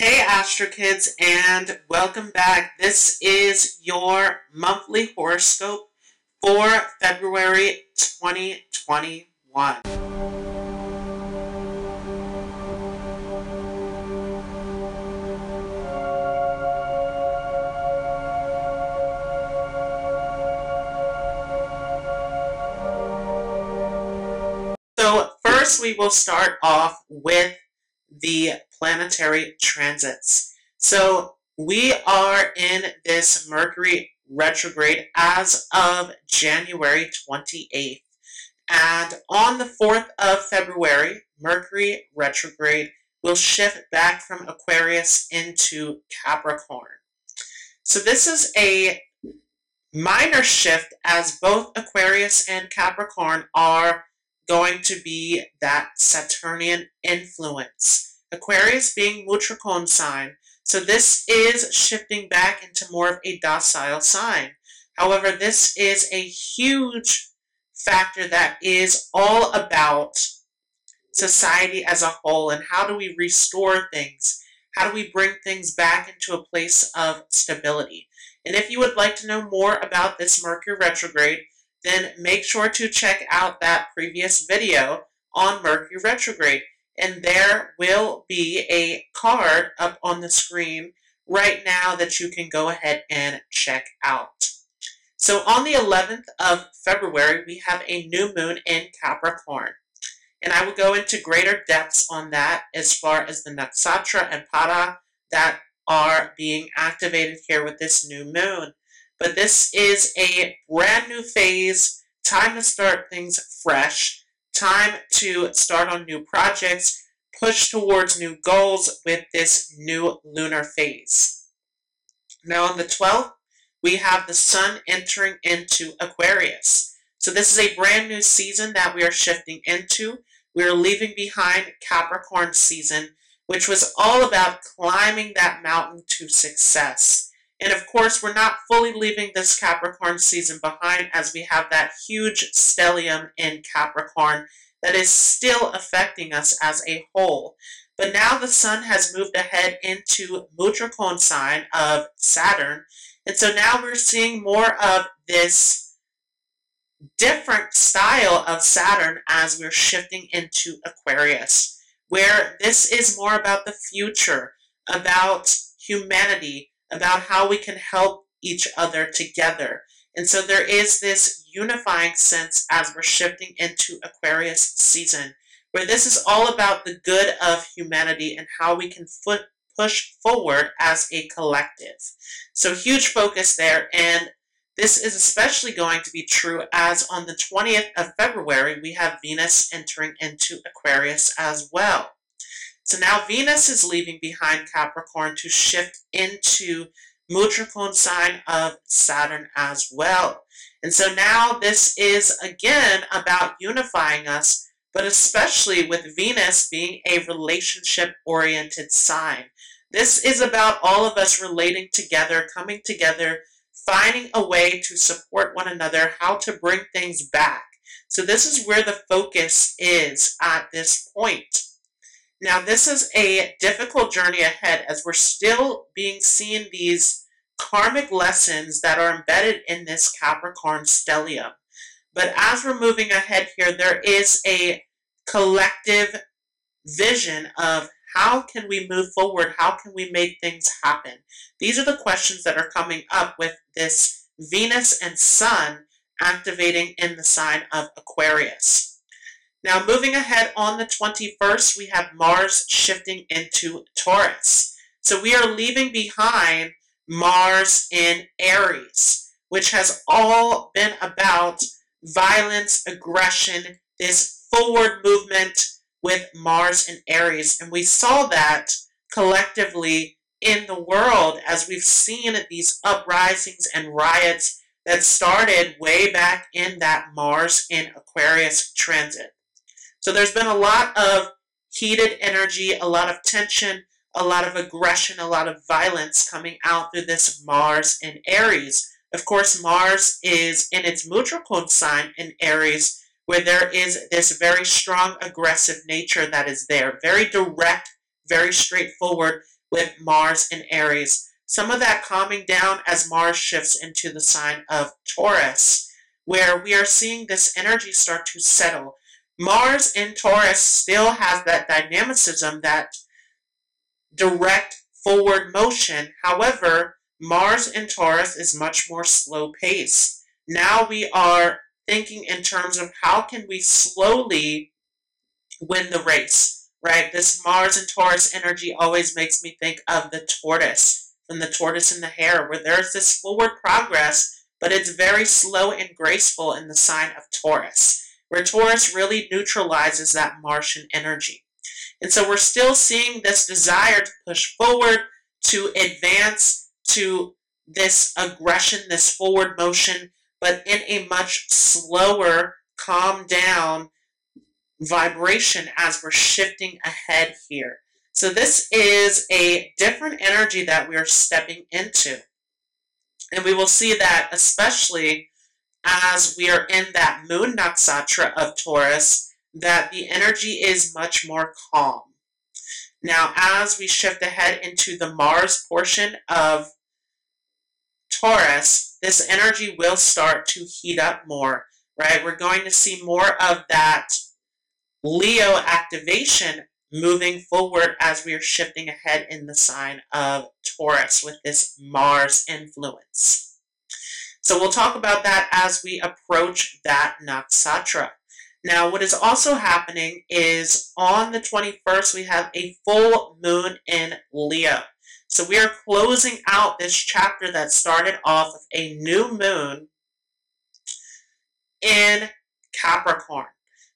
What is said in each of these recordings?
Hey Astro Kids, and welcome back. This is your monthly horoscope for February 2021. So first we will start off with the planetary transits. So we are in this Mercury retrograde as of January 28th. And on the 4th of February, Mercury retrograde will shift back from Aquarius into Capricorn. So this is a minor shift as both Aquarius and Capricorn are going to be that Saturnian influence. Aquarius being Mutricone sign, so this is shifting back into more of a docile sign. However, this is a huge factor that is all about society as a whole and how do we restore things? How do we bring things back into a place of stability? And if you would like to know more about this Mercury retrograde, then make sure to check out that previous video on Mercury retrograde. And there will be a card up on the screen right now that you can go ahead and check out. So on the 11th of February, we have a new moon in Capricorn. And I will go into greater depths on that as far as the nakshatra and pada that are being activated here with this new moon. But this is a brand new phase, time to start things fresh, time to start on new projects, push towards new goals with this new lunar phase. Now on the 12th, we have the sun entering into Aquarius. So this is a brand new season that we are shifting into. We are leaving behind Capricorn season, which was all about climbing that mountain to success. And of course, we're not fully leaving this Capricorn season behind as we have that huge stellium in Capricorn that is still affecting us as a whole. But now the sun has moved ahead into Mutricone sign of Saturn. And so now we're seeing more of this different style of Saturn as we're shifting into Aquarius, where this is more about the future, about humanity, about how we can help each other together. And so there is this unifying sense as we're shifting into Aquarius season, where this is all about the good of humanity and how we can push forward as a collective. So huge focus there, and this is especially going to be true as on the 20th of February, we have Venus entering into Aquarius as well. So now Venus is leaving behind Capricorn to shift into Mutricone sign of Saturn as well. And so now this is again about unifying us, but especially with Venus being a relationship-oriented sign. This is about all of us relating together, coming together, finding a way to support one another, how to bring things back. So this is where the focus is at this point. Now this is a difficult journey ahead as we're still being seen these karmic lessons that are embedded in this Capricorn stellium. But as we're moving ahead here, there is a collective vision of how can we move forward? How can we make things happen? These are the questions that are coming up with this Venus and Sun activating in the sign of Aquarius. Now moving ahead on the 21st, we have Mars shifting into Taurus. So we are leaving behind Mars in Aries, which has all been about violence, aggression, this forward movement with Mars and Aries. And we saw that collectively in the world as we've seen these uprisings and riots that started way back in that Mars in Aquarius transit. So there's been a lot of heated energy, a lot of tension, a lot of aggression, a lot of violence coming out through this Mars in Aries. Of course, Mars is in its Mutricone sign in Aries, where there is this very strong aggressive nature that is there, very direct, very straightforward, with Mars in Aries. Some of that calming down as Mars shifts into the sign of Taurus, where we are seeing this energy start to settle. Mars in Taurus still has that dynamicism, that direct forward motion. However, Mars in Taurus is much more slow paced. Now we are thinking in terms of how can we slowly win the race, right? This Mars and Taurus energy always makes me think of the tortoise, from the tortoise and the hare, where there's this forward progress, but it's very slow and graceful in the sign of Taurus, where Taurus really neutralizes that Martian energy. And so we're still seeing this desire to push forward, to advance, to this aggression, this forward motion, but in a much slower, calm down vibration as we're shifting ahead here. So this is a different energy that we're stepping into. And we will see that especially as we are in that moon nakshatra of Taurus, that the energy is much more calm. Now, as we shift ahead into the Mars portion of Taurus, this energy will start to heat up more, right? We're going to see more of that Leo activation moving forward as we are shifting ahead in the sign of Taurus with this Mars influence. So we'll talk about that as we approach that nakshatra. Now, what is also happening is on the 21st, we have a full moon in Leo. So we are closing out this chapter that started off with a new moon in Capricorn.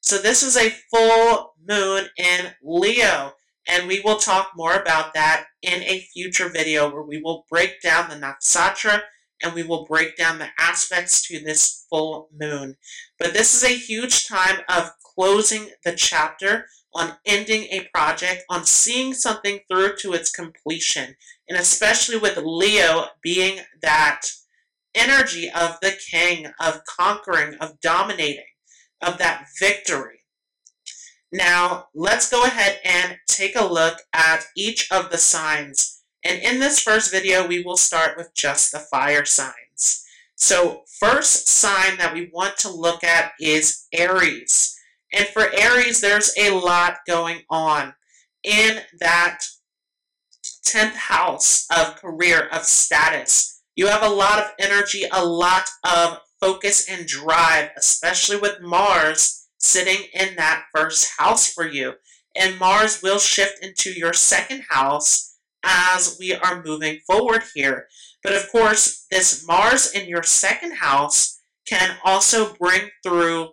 So this is a full moon in Leo, and we will talk more about that in a future video where we will break down the nakshatra and we will break down the aspects to this full moon. But this is a huge time of closing the chapter, on ending a project, on seeing something through to its completion, and especially with Leo being that energy of the king, of conquering, of dominating, of that victory. Now, let's go ahead and take a look at each of the signs. And in this first video, we will start with just the fire signs. So, first sign that we want to look at is Aries. And for Aries, there's a lot going on in that 10th house of career, of status. You have a lot of energy, a lot of focus and drive, especially with Mars sitting in that first house for you. And Mars will shift into your second house as we are moving forward here. But of course, this Mars in your second house can also bring through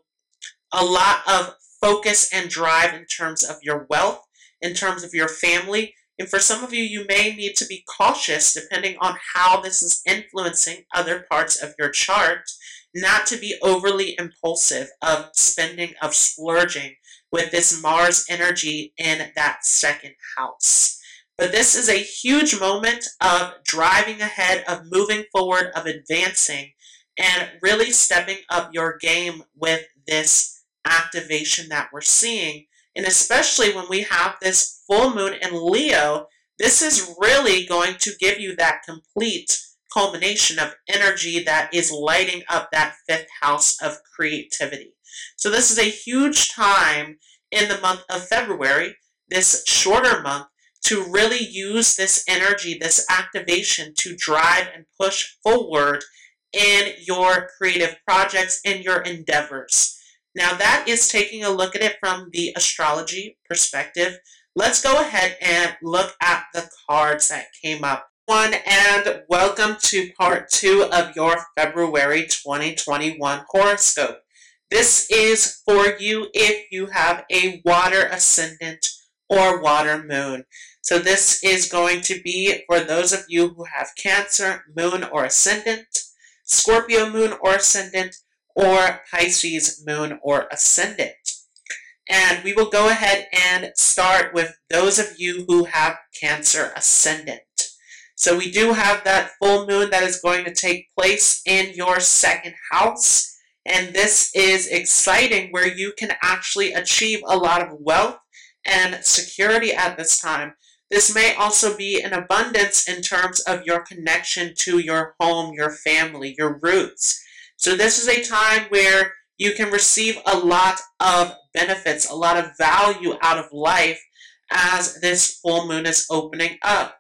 a lot of focus and drive in terms of your wealth, in terms of your family. And for some of you, you may need to be cautious depending on how this is influencing other parts of your chart, not to be overly impulsive of spending, of splurging with this Mars energy in that second house. But this is a huge moment of driving ahead, of moving forward, of advancing, and really stepping up your game with this activation that we're seeing. And especially when we have this full moon in Leo, this is really going to give you that complete culmination of energy that is lighting up that fifth house of creativity. So this is a huge time in the month of February, this shorter month, to really use this energy, this activation to drive and push forward in your creative projects, in your endeavors. Now that is taking a look at it from the astrology perspective. Let's go ahead and look at the cards that came up. And welcome to part 2 of your February 2021 horoscope. This is for you if you have a water ascendant or water moon. So this is going to be for those of you who have Cancer, moon or ascendant, Scorpio moon or ascendant, or Pisces moon or ascendant. And we will go ahead and start with those of you who have Cancer ascendant. So we do have that full moon that is going to take place in your second house. And this is exciting, where you can actually achieve a lot of wealth and security at this time. This may also be an abundance in terms of your connection to your home, your family, your roots. So this is a time where you can receive a lot of benefits, a lot of value out of life as this full moon is opening up.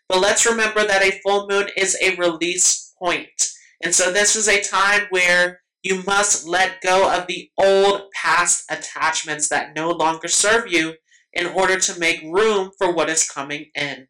But let's remember that a full moon is a release point. And so this is a time where you must let go of the old past attachments that no longer serve you in order to make room for what is coming in.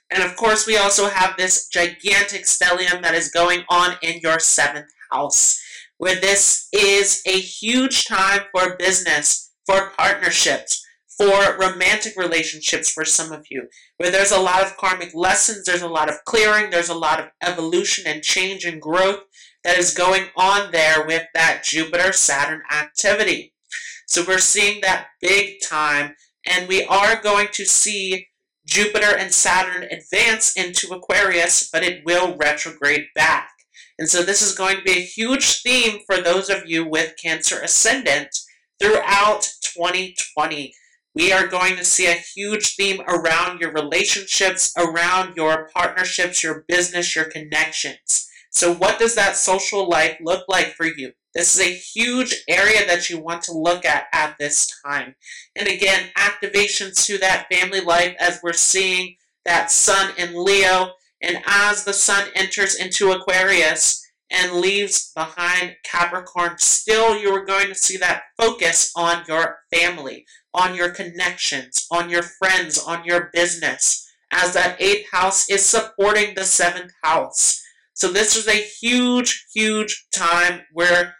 And of course, we also have this gigantic stellium that is going on in your 7th house, where this is a huge time for business, for partnerships, for romantic relationships for some of you, where there's a lot of karmic lessons, there's a lot of clearing, there's a lot of evolution and change and growth that is going on there with that Jupiter-Saturn activity. So we're seeing that big time, and we are going to see Jupiter and Saturn advance into Aquarius, but it will retrograde back. And so this is going to be a huge theme for those of you with Cancer Ascendant throughout 2020. We are going to see a huge theme around your relationships, around your partnerships, your business, your connections. So what does that social life look like for you? This is a huge area that you want to look at this time. And again, activations to that family life as we're seeing that sun in Leo. And as the sun enters into Aquarius and leaves behind Capricorn, still you are going to see that focus on your family, on your connections, on your friends, on your business, as that 8th house is supporting the 7th house. So this is a huge, huge time where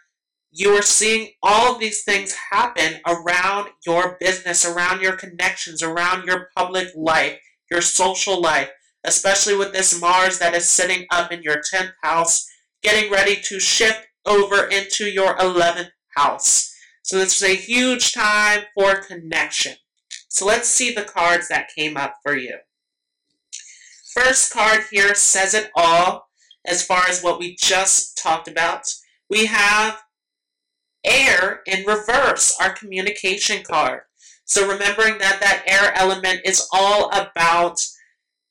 you are seeing all of these things happen around your business, around your connections, around your public life, your social life, especially with this Mars that is sitting up in your 10th house, getting ready to shift over into your 11th house. So this is a huge time for connection. So let's see the cards that came up for you. First card here says it all as far as what we just talked about. We have air in reverse, our communication card. So remembering that that air element is all about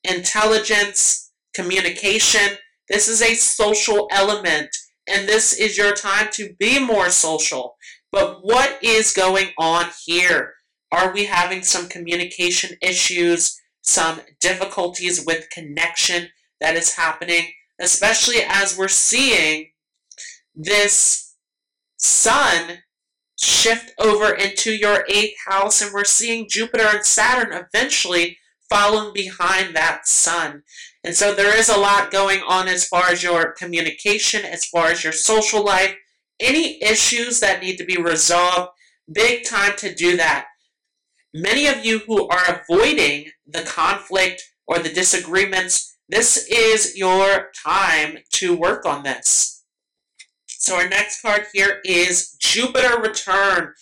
intelligence, communication. This is a social element, and this is your time to be more social. But what is going on here? Are we having some communication issues, some difficulties with connection that is happening, especially as we're seeing this sun shift over into your 8th house, and we're seeing Jupiter and Saturn eventually following behind that sun. And so there is a lot going on as far as your communication, as far as your social life, any issues that need to be resolved, big time to do that. Many of you who are avoiding the conflict or the disagreements, this is your time to work on this. So our next card here is Jupiter Return.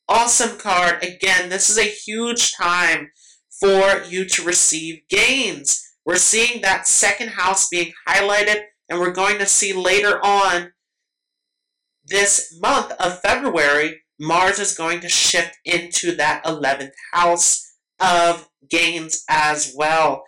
Awesome card. Again, this is a huge time for you to receive gains. We're seeing that 2nd house being highlighted, and we're going to see later on this month of February, Mars is going to shift into that 11th house of gains as well.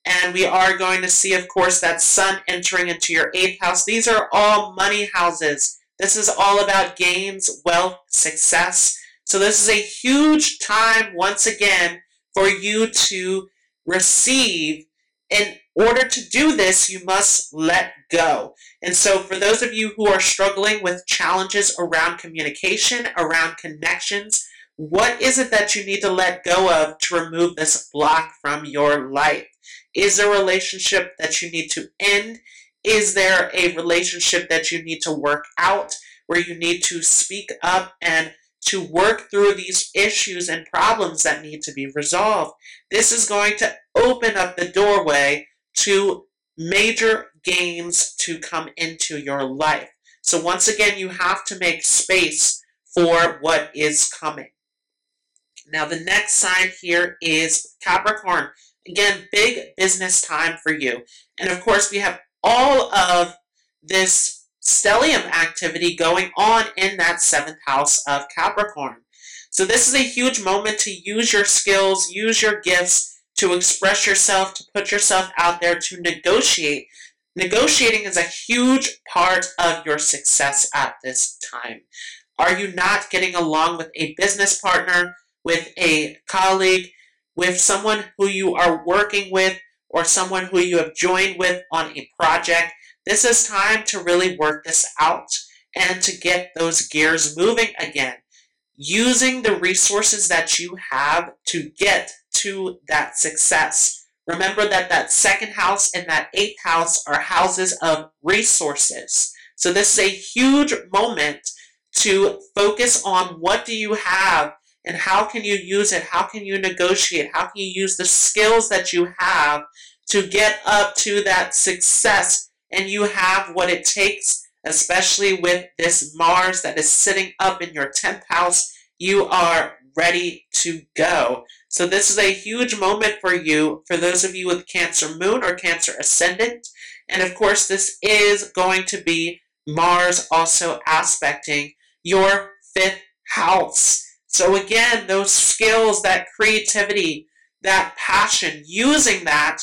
And we are going to see, of course, that sun entering into your 8th house. These are all money houses. This is all about gains, wealth, success. So this is a huge time, once again, for you to receive. In order to do this, you must let go. And so for those of you who are struggling with challenges around communication, around connections, what is it that you need to let go of to remove this block from your life? Is there a relationship that you need to end? Is there a relationship that you need to work out, where you need to speak up and to work through these issues and problems that need to be resolved? This is going to open up the doorway to major gains to come into your life. So once again, you have to make space for what is coming. Now the next sign here is Capricorn. Again, big business time for you. And of course, we have all of this stellium activity going on in that 7th house of Capricorn. So this is a huge moment to use your skills, use your gifts to express yourself, to put yourself out there, to negotiate. Negotiating is a huge part of your success at this time. Are you not getting along with a business partner, with a colleague, with someone who you are working with, or someone who you have joined with on a project? This is time to really work this out and to get those gears moving again, using the resources that you have to get to that success. Remember that that second house and that eighth house are houses of resources. So this is a huge moment to focus on what do you have and how can you use it, how can you negotiate, how can you use the skills that you have to get up to that success. And you have what it takes, especially with this Mars that is sitting up in your 10th house. You are ready to go. So this is a huge moment for you, for those of you with Cancer Moon or Cancer Ascendant. And of course, this is going to be Mars also aspecting your 5th house. So again, those skills, that creativity, that passion, using that.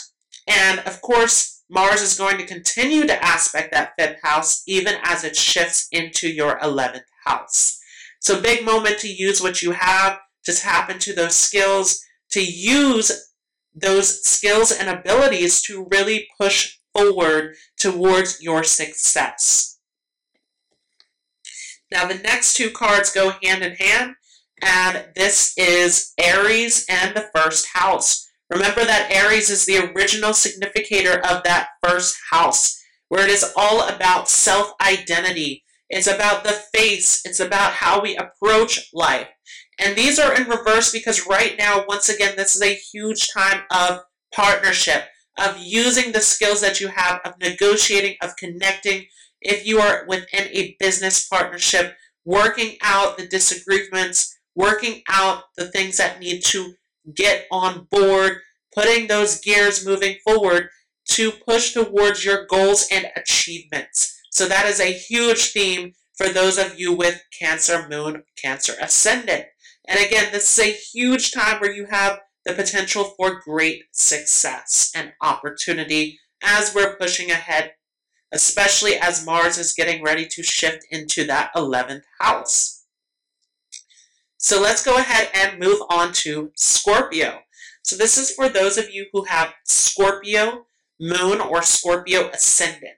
And of course, Mars is going to continue to aspect that 5th house even as it shifts into your 11th house. So big moment to use what you have, to tap into those skills, to use those skills and abilities to really push forward towards your success. Now the next two cards go hand in hand, and this is Aries and the 1st house. Remember that Aries is the original significator of that 1st house, where it is all about self-identity. It's about the face. It's about how we approach life. And these are in reverse because right now, once again, this is a huge time of partnership, of using the skills that you have, of negotiating, of connecting. If you are within a business partnership, working out the disagreements, working out the things that need to get on board, putting those gears moving forward to push towards your goals and achievements. So that is a huge theme for those of you with Cancer Moon, Cancer Ascendant. And again, this is a huge time where you have the potential for great success and opportunity as we're pushing ahead, especially as Mars is getting ready to shift into that 11th house. So let's go ahead and move on to Scorpio. So this is for those of you who have Scorpio Moon or Scorpio Ascendant.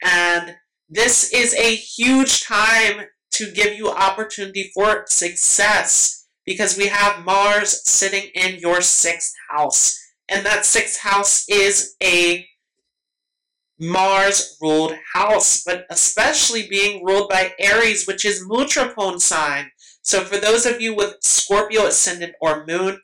And this is a huge time to give you opportunity for success because we have Mars sitting in your 6th house. And that 6th house is a Mars-ruled house, but especially being ruled by Aries, which is Mutrapone sign. So for those of you with Scorpio Ascendant or Moon,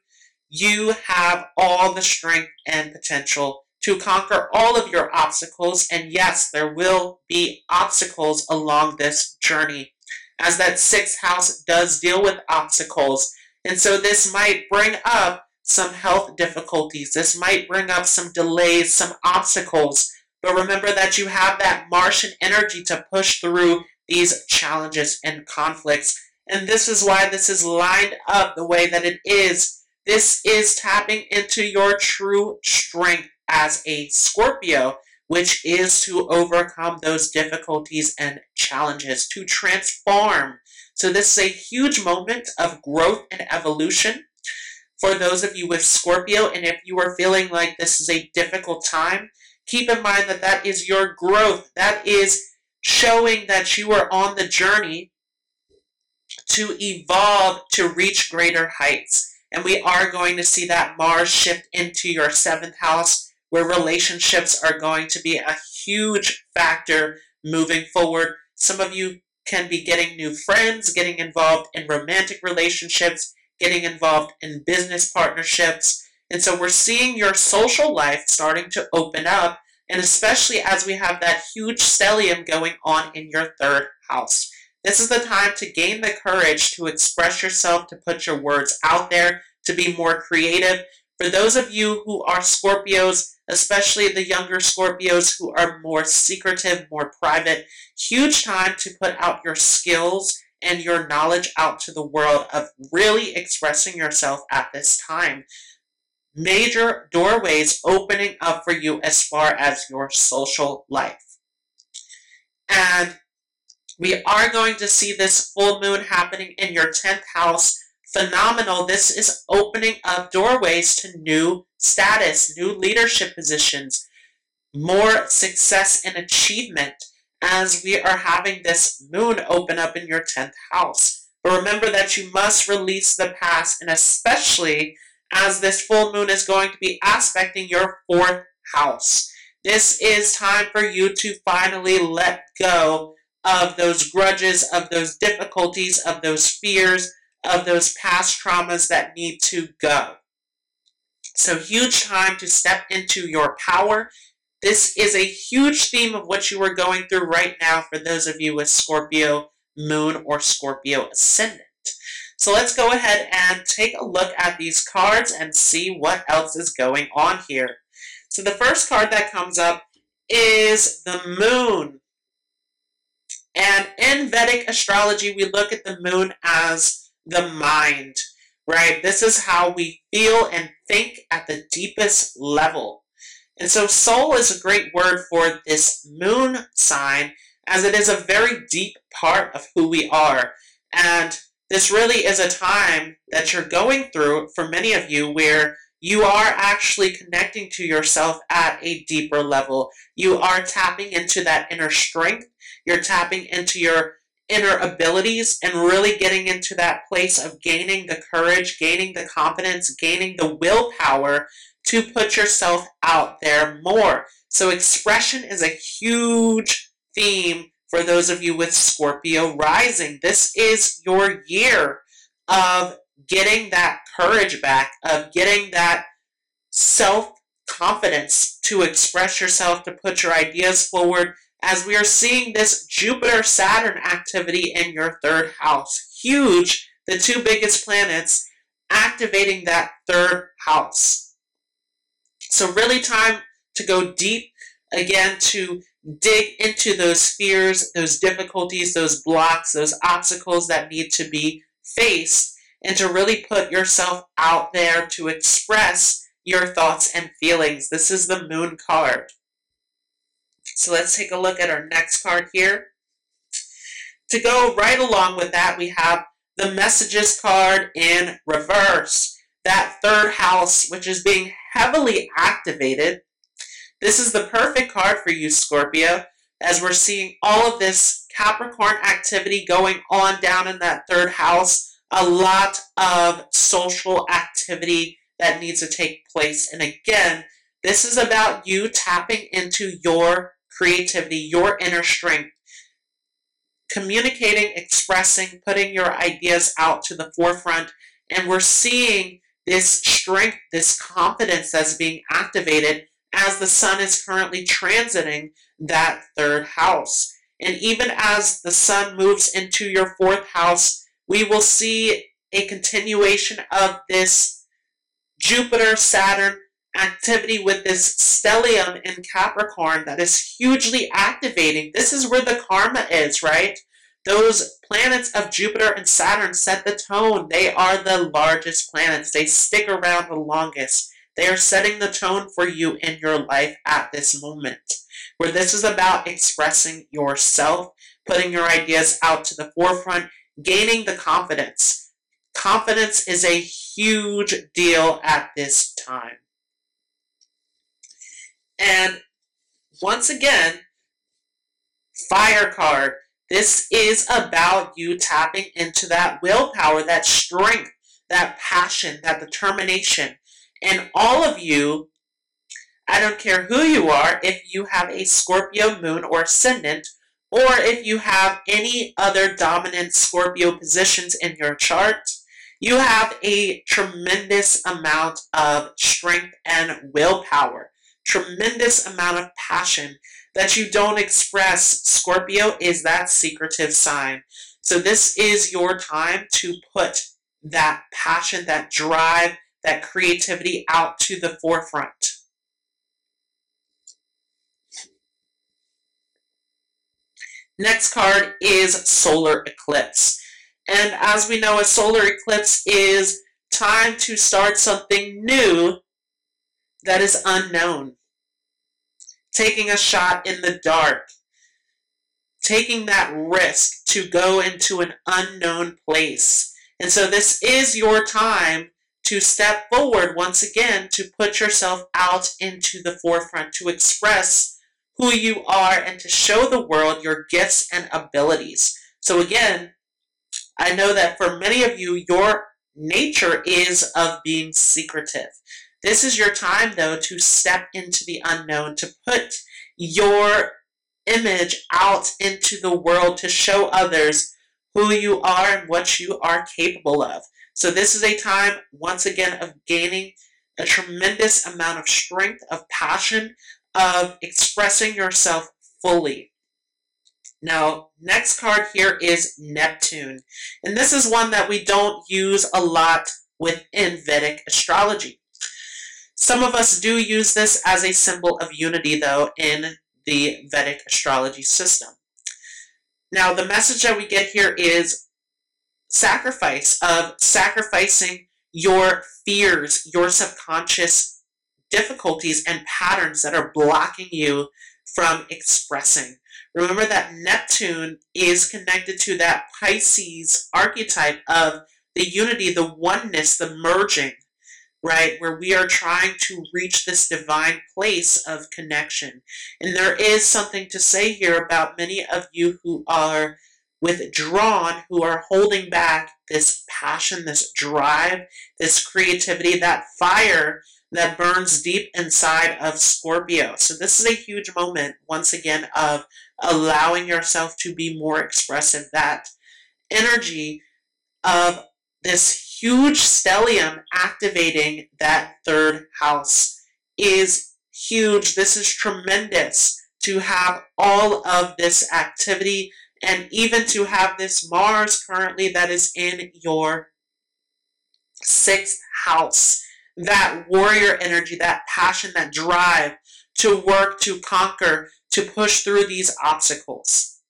you have all the strength and potential to conquer all of your obstacles. And yes, there will be obstacles along this journey, as that 6th house does deal with obstacles. And so this might bring up some health difficulties. This might bring up some delays, some obstacles. But remember that you have that Martian energy to push through these challenges and conflicts. And this is why this is lined up the way that it is. This is tapping into your true strength as a Scorpio, which is to overcome those difficulties and challenges, to transform. So this is a huge moment of growth and evolution for those of you with Scorpio. And if you are feeling like this is a difficult time, keep in mind that that is your growth. That is showing that you are on the journey to evolve, to reach greater heights. And we are going to see that Mars shift into your 7th house, where relationships are going to be a huge factor moving forward. Some of you can be getting new friends, getting involved in romantic relationships, getting involved in business partnerships. And so we're seeing your social life starting to open up, and especially as we have that huge stellium going on in your 3rd house. This is the time to gain the courage to express yourself, to put your words out there, to be more creative. For those of you who are Scorpios, especially the younger Scorpios who are more secretive, more private, huge time to put out your skills and your knowledge out to the world, of really expressing yourself at this time. major doorways opening up for you as far as your social life. And we are going to see this full moon happening in your 10th house. Phenomenal. This is opening up doorways to new status, new leadership positions, more success and achievement as we are having this moon open up in your 10th house. But remember that you must release the past, and especially as this full moon is going to be aspecting your 4th house. This is time for you to finally let go of those grudges, of those difficulties, of those fears, of those past traumas that need to go. So huge time to step into your power. This is a huge theme of what you are going through right now for those of you with Scorpio moon or Scorpio ascendant. So let's go ahead and take a look at these cards and see what else is going on here. So the first card that comes up is the moon. And in Vedic astrology, we look at the moon as the mind, right? This is how we feel and think at the deepest level. And so soul is a great word for this moon sign, as it is a very deep part of who we are. And this really is a time that you're going through for many of you where you are actually connecting to yourself at a deeper level. You are tapping into that inner strength. You're tapping into your inner abilities and really getting into that place of gaining the courage, gaining the confidence, gaining the willpower to put yourself out there more. So expression is a huge theme for those of you with Scorpio rising. This is your year of getting that courage back, of getting that self-confidence to express yourself, to put your ideas forward, as we are seeing this Jupiter-Saturn activity in your 3rd house. Huge, the 2 biggest planets activating that 3rd house. So really time to go deep, again, to dig into those fears, those difficulties, those blocks, those obstacles that need to be faced, and to really put yourself out there to express your thoughts and feelings. This is the moon card. So let's take a look at our next card here. To go right along with that, we have the messages card in reverse. That 3rd house, which is being heavily activated. This is the perfect card for you, Scorpio, as we're seeing all of this Capricorn activity going on down in that 3rd house. A lot of social activity that needs to take place. And again, this is about you tapping into your creativity, your inner strength, communicating, expressing, putting your ideas out to the forefront. And we're seeing this strength, this confidence that's being activated as the sun is currently transiting that 3rd house. And even as the sun moves into your 4th house, we will see a continuation of this Jupiter-Saturn activity with this stellium in Capricorn that is hugely activating. This is where the karma is, right? Those planets of Jupiter and Saturn set the tone. They are the largest planets. They stick around the longest. They are setting the tone for you in your life at this moment, where this is about expressing yourself, putting your ideas out to the forefront, gaining the confidence. Confidence is a huge deal at this time. And once again, fire card. This is about you tapping into that willpower, that strength, that passion, that determination. And all of you, I don't care who you are, if you have a Scorpio moon or ascendant, or if you have any other dominant Scorpio positions in your chart, you have a tremendous amount of strength and willpower, tremendous amount of passion that you don't express. Scorpio is that secretive sign. So this is your time to put that passion, that drive, that creativity out to the forefront. Next card is solar eclipse. And as we know, a solar eclipse is time to start something new that is unknown, taking a shot in the dark, taking that risk to go into an unknown place. And so this is your time to step forward once again, to put yourself out into the forefront, to express who you are and to show the world your gifts and abilities. So again, I know that for many of you, your nature is of being secretive. This is your time, though, to step into the unknown, to put your image out into the world, to show others who you are and what you are capable of. So this is a time, once again, of gaining a tremendous amount of strength, of passion, of expressing yourself fully. Now, next card here is Neptune. And this is one that we don't use a lot within Vedic astrology. Some of us do use this as a symbol of unity, though, in the Vedic astrology system. Now, the message that we get here is sacrifice, of sacrificing your fears, your subconscious difficulties and patterns that are blocking you from expressing. Remember that Neptune is connected to that Pisces archetype of the unity, the oneness, the merging, right? Where we are trying to reach this divine place of connection. And there is something to say here about many of you who are withdrawn, who are holding back this passion, this drive, this creativity, that fire that burns deep inside of Scorpio. So this is a huge moment, once again, of allowing yourself to be more expressive. That energy of this huge stellium activating that third house is huge. This is tremendous to have all of this activity, and even to have this Mars currently that is in your 6th house. That warrior energy, that passion, that drive to work, to conquer, to push through these obstacles.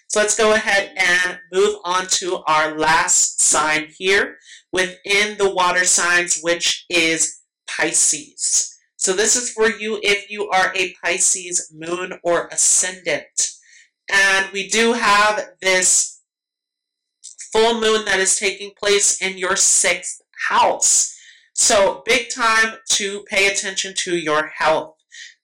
So let's go ahead and move on to our last sign here within the water signs, which is Pisces. So this is for you if you are a Pisces moon or ascendant. And we do have this full moon that is taking place in your 6th house. So big time to pay attention to your health.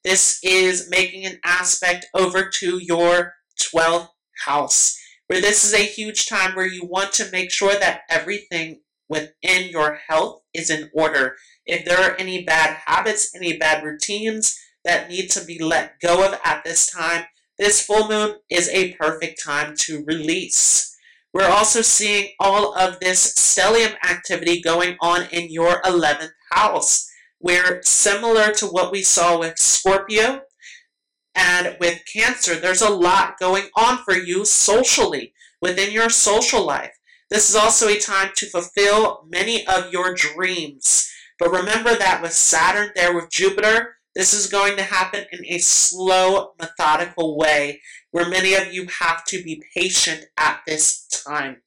This is making an aspect over to your 12th house, where this is a huge time where you want to make sure that everything within your health is in order. If there are any bad habits, any bad routines that need to be let go of at this time, this full moon is a perfect time to release. We're also seeing all of this stellium activity going on in your 11th house, where similar to what we saw with Scorpio and with Cancer, there's a lot going on for you socially, within your social life. This is also a time to fulfill many of your dreams. But remember that with Saturn there with Jupiter, this is going to happen in a slow, methodical way, where many of you have to be patient at this time,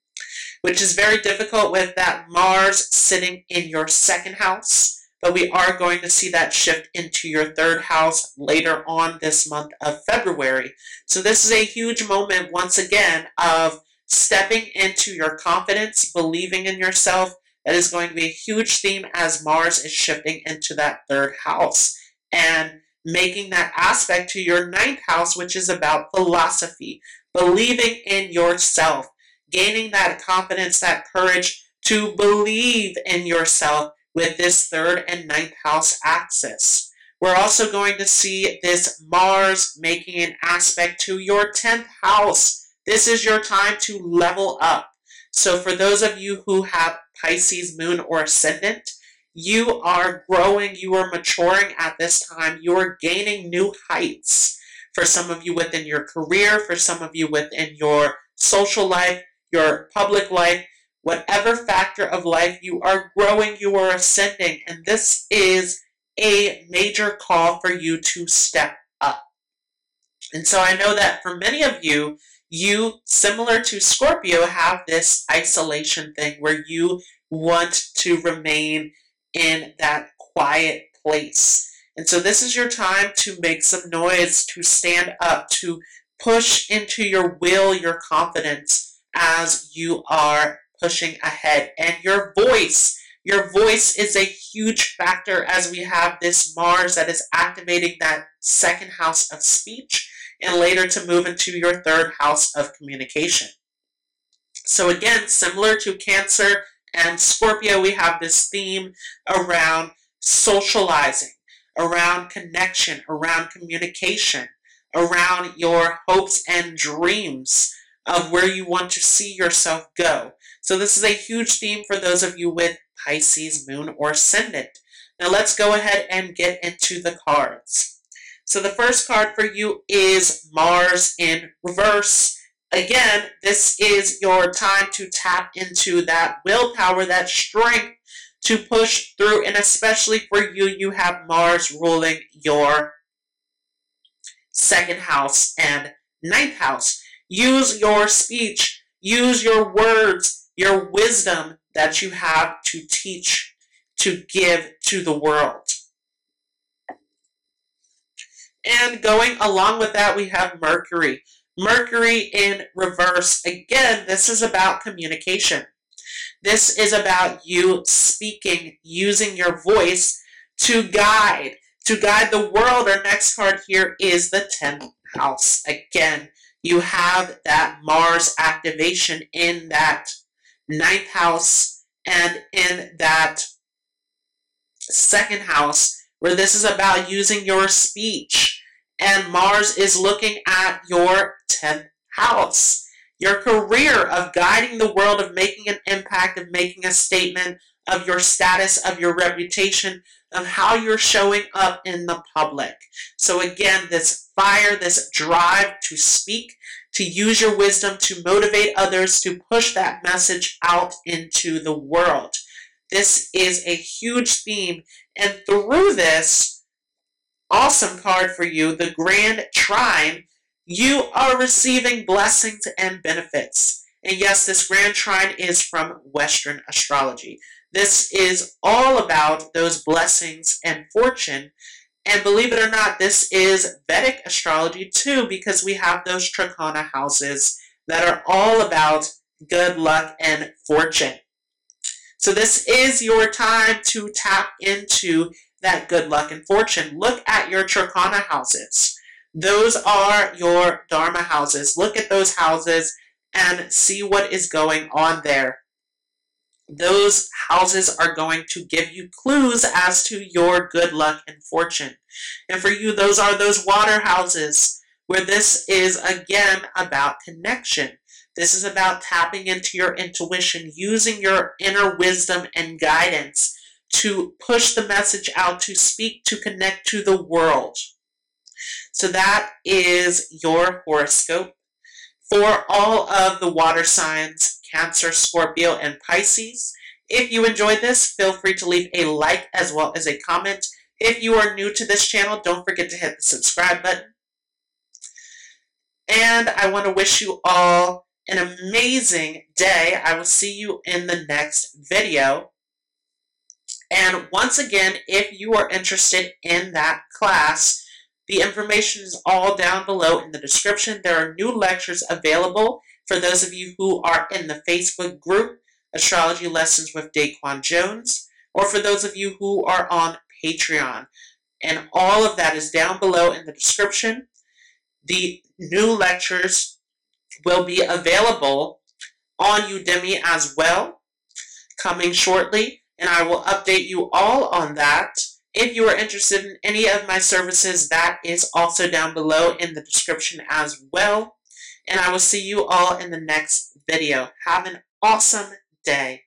which is very difficult with that Mars sitting in your 2nd house. But we are going to see that shift into your 3rd house later on this month of February. So this is a huge moment, once again, of stepping into your confidence, believing in yourself. That is going to be a huge theme as Mars is shifting into that 3rd house and making that aspect to your 9th house, which is about philosophy, believing in yourself, gaining that confidence, that courage to believe in yourself with this 3rd and 9th house axis. We're also going to see this Mars making an aspect to your 10th house. This is your time to level up. So for those of you who have Pisces moon or ascendant, you are growing, you are maturing at this time, you are gaining new heights. For some of you within your career, for some of you within your social life, your public life, whatever factor of life, you are growing, you are ascending, and this is a major call for you to step up. And so I know that for many of you, you, similar to Scorpio, have this isolation thing where you want to remain in that quiet place. And so this is your time to make some noise, to stand up, to push into your will, your confidence as you are pushing ahead. And your voice is a huge factor as we have this Mars that is activating that second house of speech and later to move into your third house of communication. So again, similar to Cancer and Scorpio, we have this theme around socializing, around connection, around communication, around your hopes and dreams of where you want to see yourself go. So this is a huge theme for those of you with Pisces, moon, or ascendant. Now let's go ahead and get into the cards. So the first card for you is Mars in reverse. Again, this is your time to tap into that willpower, that strength to push through. And especially for you, you have Mars ruling your second house and ninth house. Use your speech, use your words, your wisdom that you have to teach, to give to the world. And going along with that, we have Mercury. Mercury in reverse. Again, this is about communication. This is about you speaking, using your voice to guide the world. Our next card here is the 10th house. Again, you have that Mars activation in that 9th house and in that second house, where this is about using your speech. And Mars is looking at your 10th house. Your career of guiding the world, of making an impact, of making a statement, of your status, of your reputation, of how you're showing up in the public. So again, this fire, this drive to speak, to use your wisdom, to motivate others, to push that message out into the world. This is a huge theme. And through this awesome card for you, the Grand Trine, you are receiving blessings and benefits. And yes, this Grand Trine is from Western astrology. This is all about those blessings and fortune. And believe it or not, this is Vedic astrology too, because we have those Trikona houses that are all about good luck and fortune. So this is your time to tap into that good luck and fortune. Look at your Trikona houses. Those are your Dharma houses. Look at those houses and see what is going on there. Those houses are going to give you clues as to your good luck and fortune. And for you, those are those water houses, where this is again about connection. This is about tapping into your intuition, using your inner wisdom and guidance to push the message out, to speak, to connect to the world. So that is your horoscope for all of the water signs, Cancer, Scorpio, and Pisces. If you enjoyed this, feel free to leave a like as well as a comment. If you are new to this channel, don't forget to hit the subscribe button. And I want to wish you all an amazing day. I will see you in the next video. And once again, if you are interested in that class, the information is all down below in the description. There are new lectures available for those of you who are in the Facebook group, Astrology Lessons with Daquan Jones, or for those of you who are on Patreon. And all of that is down below in the description. The new lectures will be available on Udemy as well, coming shortly, and I will update you all on that. If you are interested in any of my services, that is also down below in the description as well. And I will see you all in the next video. Have an awesome day.